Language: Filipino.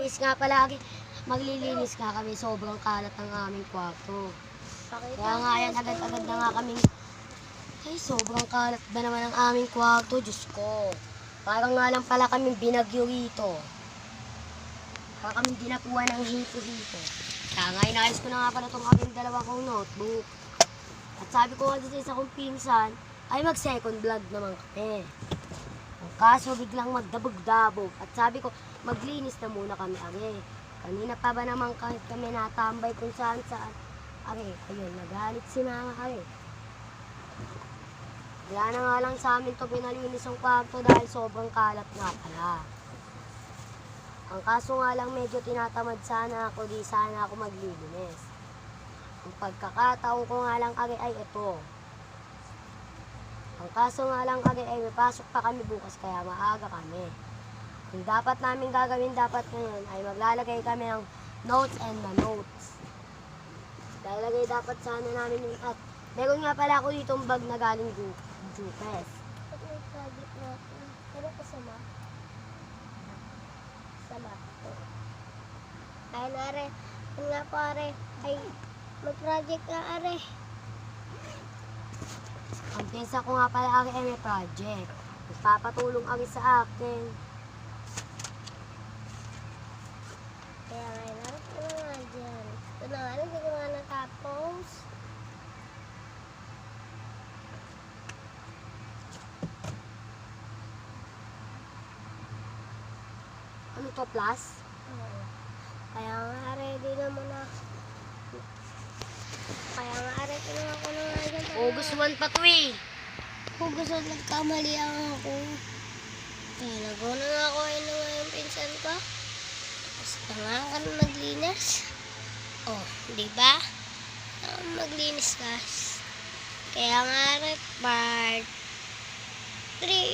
maglilinis nga palagi. Maglilinis nga kami, sobrang kalat ng aming kwarto. Kaya nga yan, agad-agad na nga kaming, ay sobrang kalat ba naman ang aming kwarto, Diyos ko. Parang nga lang pala kaming binagyo rito. Parang kaming dinapuan ng hito-hito. Kaya nga inayos ko na nga pala itong aming dalawa kong notebook. At sabi ko nga sa isa kong pinsan, ay mag-second vlog naman kami. Ang kaso biglang magdabog-dabog. At sabi ko, maglinis na muna kami, are. Kanina pa ba naman kami natambay kung saan-saan. Are, ayun, nagalit si mama, are. Kaya na nga lang sa amin to pinalinis ang kwarto dahil sobrang kalat nga pala. Ang kaso nga lang medyo tinatamad sana ako, di sana ako maglilinis. Ang pagkakataon ko nga lang, are, ay ito. Ang kaso nga lang, are, ay may pasok pa kami bukas kaya maaga kami. Yung dapat namin gagawin dapat ngayon ay maglalagay kami ng notes and the notes. Lalagay dapat sana namin yung at meron nga pala ako ditong bag na galing Jupes. At may project natin. Pero kasama. Sama. Ay, nare. Yun nga po, are. Ay, mag-project na, are. Ang pinsa ko nga pala ari ay may project. Magpapatulong ari sa akin. Kaya nga, narap ko na nga dyan. Ito na nga, hindi ko nga natapos. Ano to, plus? Kaya nga, ready naman na. Kaya nga, are, kinuha ko na nga dyan. August 1 pa to eh. Kung gusto nagkamali ako. Kaya naguna na ako na nga yung pinsan ko. Tapos na nga ka na naglinis. Oh, di ba? Maglinis ka. Kaya nga, part 3.